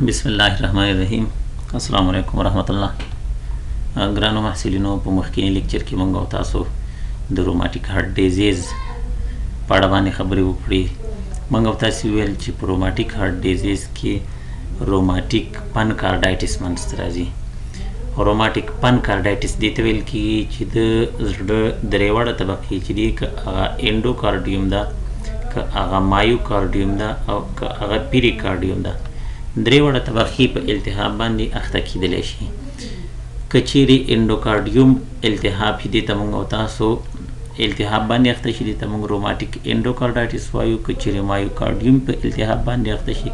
बिस्मिल्लाहिर्रहमानिर्रहीम। अस्सलामु अलैकुम वरहमतुल्लाह। ګرانو محصلینو په مخکینی لیکچر کې موږ تاسو د روماتیک هارت ډیزیز په اړه باندې خبرې وکړې. موږ تاسو ویل چې په روماتیک هارت ډیزیز کې روماتیک پنکارډایټس منځته راځي. روماتیک پنکارډایټس دې ته ویل کېږي چې د زړه درې واړه طبقې چې دي، که هغه انډوکارډیوم ده، که هغه مایوکارډیوم ده، او که هغه پیریکارډیوم ده، درې واړه طبقې په التهاب باندې اخته کېدلی شي. که چیرې انډوکارډیوم التهاب شي، دې ته موږ او تاسو التهاب باندې اخته شي، دې ته موږ روماتیک انډوکارډایټس وایو. که چیرې مایوکارډیوم په التهاب باندې اخته شي،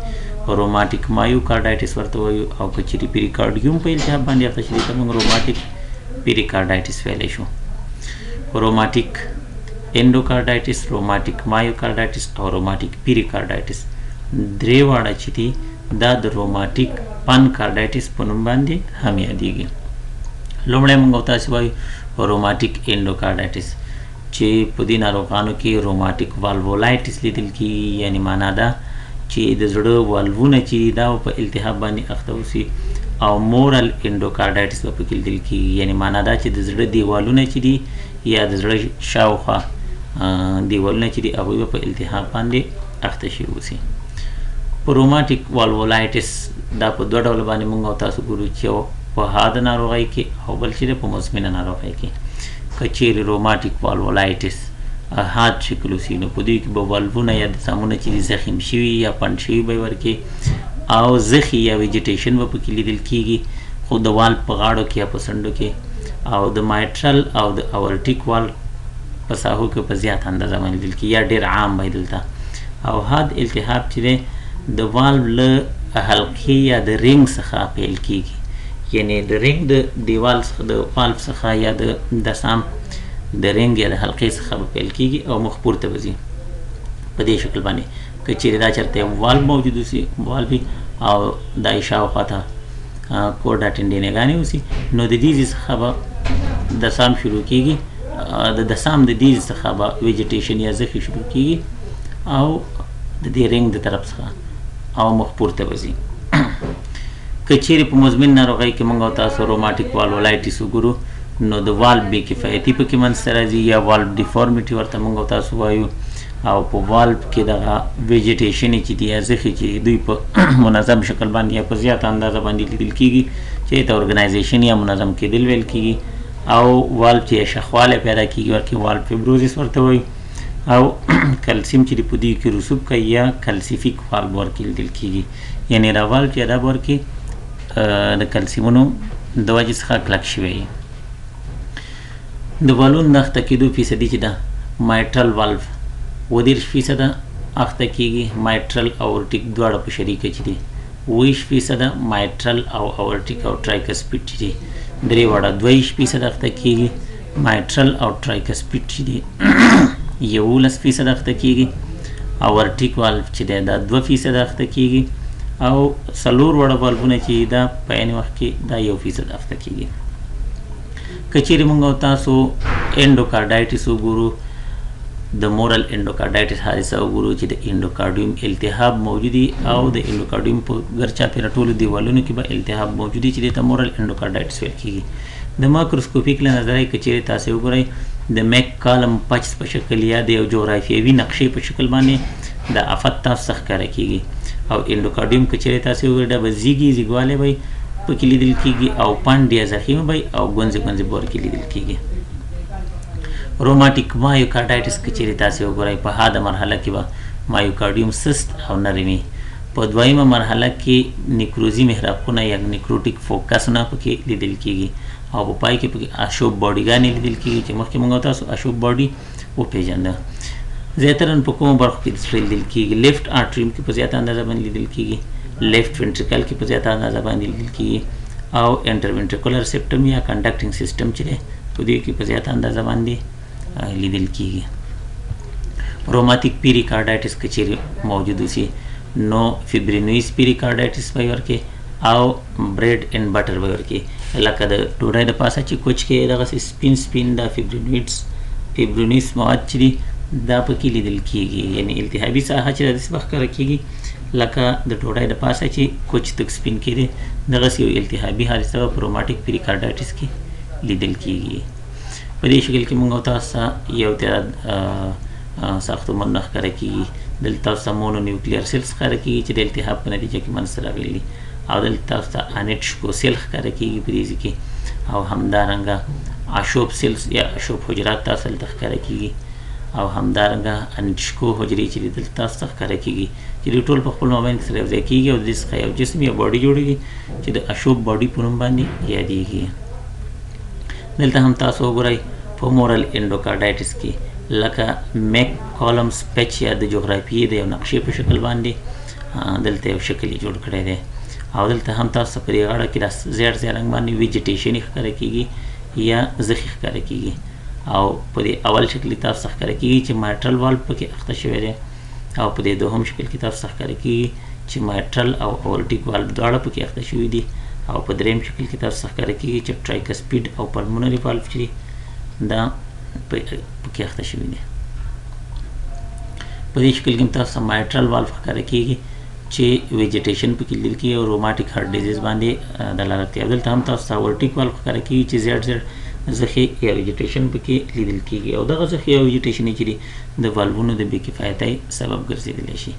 روماتیک مایوکارډایټس ورته وایو. او که چیرې پیریکارډیوم په التهاب باندې اخته شي، دې ته موږ روماتیک پیریکارډایټس ویلی شو. روماتیک انډوکارډایټس، روماتیک مایوکارډایټس او روماتیک پیریکارډایټس درې واړه چې دي، دا د روماتیک پنکارډایټس په نوم باندې هم یادېږي. لومړی موږ تاسو وایو روماتیک انډوکارډایټس، چې په دې ناروغانو کې روماتیک والوولایټس لیدل کېږي، یعنی معنا ده چې د زړه والوونه چې دي دا په التهاب باندې اخته اوسي. او مورل انډوکارډایټس به پکې لیدل کېږي، یعنی معنا ده چې د زړه دیوالونه چې دي یا د زړه شاوخوا دیوالونه چې دي هغوی به په التهاب باندې اخته شوي اوسي. په روماتیک والوولایټس دا په دوه ډوله باندې موږ او تاسو ګورو، چې یو په حاده ناروغۍ کې او بل چې دی په مزمنه ناروغۍ کې. که چیرې روماتیک والوولایټس حاد شکل اوسي، نو په دوی کې به والوونه یا دسامونه چې دي زخم شوي یا پنډ شوي به یې ورکې، او زخي یا ویجیټیشن به پکې لیدل کېږي، خو د وال په غاړو کې یا په څنډو کې. او د مایټرل او د اورټیک وال په ساحو کې په زیات اندازه باندې لیدل کېږي، یا ډېر عام به دلته. او حاد التهاب چې دی د والو له حلقې یا د رنګ څخه پیل کېږي، یعنی د رنګ د دیوال څخه د والو څخه یا د دسام د رنګ یا د حلقې څخه به پیل کېږي او مخ پورته به ځي په دې شکل باندې. که چیرې دا چېرته وال موجود اوسي، وال وي او دا یې شاوخوا ته کوډا ټنډینېګانې اوسي، نو د دیزې څخه به دسام شروع کېږي، د دسام د دیزې څخه به ویجیټیشن یا زخي شروع کېږي او د دې رنګ د طرف څخه او مخ پورته به ځي. که چیرې په مزمن ناروغۍ کې موږ او تاسو روماتیک والوولایټس وګورو، نو د والو بې کفایتي پکې منځته راځي، یا والو ډیفارمیټي ورته موږ او تاسو وایو. او په والو کې دغه ویجیټیشن چې دي یا زخي چې دوی په منظم شکل باندې یا په زیاته اندازه باندې لیدل کېږي، چې ته ارګنایزیشن یا منظم کېدل ویل کېږي. او والو چې شخوالی پیدا کېږي ورکې والو فیبروزس ورته وایو. او کلسیم چې په دې کې رسوب کوي یا کلسیفیک والو ورکې لیدل کېږي، یعنی دا والو چې دا ورکې د کلسیمونو د وجې څخه کلک شوی. د والونو د اخته کېدو فیصدي چې ده مایټرل والو 30% اخته کېږي، مایټرل او اورټیک دواړه په شریکه چې دي 20% مایټرل او اورټیک او ټرایکسپیډ چې دي درې واړه 22% اخته کېږي، مایټرل او ټرایکسپیډ چې دي 11% اخته کېږي، اورټیک والو چې دی دا 2% اخته کېږي، او څلور واړه والوونه چې دا په عین وخت کې دا 1% اخته کېږي. که چیرې موږ او تاسو انډوکارډایټس وګورو، د مورل انډوکارډایټس حادثه وګورو چې د انډوکارډیوم التهاب موجودي، او د انډوکارډیوم په ګرچاپېره ټولو دیوالونو کې به التهاب موجودي چې دې ته مورل انډوکارډایټس ویل کېږي. د مایکروسکوپیک له نظره که چیرې تاسو وګورئ، د میک کالم پچ په شکل یا د یو جغرافیوي نقشې په شکل باندې د افت تاسو څخه ښکاره کېږي. او انډوکارډیوم که چیرې تاسو وګورئ، دا به زیږي زیږوالی به پکې لیدل کېږي، او پنډ یا زخیم به او ګونځې ګونځې به ورکې لیدل کېږي. روماتیک مایوکارډایټس که چیرې تاسو وګورئ، په حاده مرحله کې به مایوکارډیوم سست او نرمي، په دویمه مرحله کې نیکروزي محرقونه یا نیکروټیک فوکسونه پکې لیدل کېږي، او په پای کې پکې اشوب باډیګانې لیدل کېږي، چې مخکې موږ تاسو اشوب باډي وپېژنده. زیاتره په کومو برخو کې لیدل کېږي؟ لیفټ آرټریم کې په زیاته اندازه باندې لیدل کېږي، لیفټ وینټریکل کې په زیاته اندازه باندې لیدل کېږي، او انټروینټریکولر سیپټم یا کنډکټینګ سیسټم چې دی په دې کې په زیاته اندازه باندې لیدل کېږي. روماتیک پیریکارډایټس که چیرې موجود اوسي، نو فیبرینویز پیریکارډایټس به یې ورکې، او بریډ اینډ بټر به یې ورکې، لکه د ډوډۍ د پاسه چې کوچ کې دغسې سپین سپین دا فیبرینویز مواد چې دي دا پکې لیدل کېږي، یعنی التهابي ساحه چې داسې به ښکاره کېږي لکه د ډوډۍ د پاسه چې کوچ تک سپین کېدی دغسې یو التهابي حادثه په روماتیک پیریکارډایټس کې لیدل کېږي. په دې شکل کې موږ تاسو ته یو تعداد ساختمانونه ښکاره کېږي. دلته تاسو ته مونو نیوکلیر سیلز ښکاره کېږي چې د التهاب په نتیجه کې منځته راغلي دي، او دلته تاسو ته انیټشکو سیل ښکاره کېږي په دې کې، او همدارنګه اشوب سیلز یا اشوب حجرات تاسو ته ښکاره کېږي، او همدارنګه انیټشکو حجرې چې دلته تاسو ته ښکاره کېږي چې دوی ټول په خپل مابین کې سره یوځای کېږي او د دې څخه یو جسم یا باډي جوړېږي چې د اشوب باډي په نوم باندې یادېږي. دلته هم تاسو وګورئ په مورل انډوکارډایټس کې لکه میک کالمز پیچ یا د جغرافیې د یو نقشې په شکل باندې دلته یو شکل یې جوړ کړی دی، او دلته هم تاسو په دې غاړه کې د زیړ زیړ رنګ باندې ویجیټیشن ښکاره کېږي یا زخي ښکاره کېږي، او په دې اول شکل تاسو ښکاره کېږي چې مایټرل والف پکې اخته شوی دی، او په دې دوهم شکل کې تاسو ښکاره کېږي چې مایټرل او اورټیک والف دواړه پکې اخته شوي دي، او په دریم شکل کې تاسو ښکاره کېږي چې ټرایکسپیډ او پلمونري والف چې دا پکې اخته شوي دي. په دې شکل کې تاسو مایټرل والف ښکاره کېږي چې ویجیټیشن پکې لیدل کېږي او روماتیک هارت ډیزیز باندې دلالت کوي. دلته هم تاسو ته اورټیک والف ښکاره کېږي چې زیړ زیړ زخي یا ویجیټیشن پکې لیدل کېږي، او دغه زخي یا ویجیټیشن چې د والوونو د بې کفایتۍ سبب ګرځېدلی شي.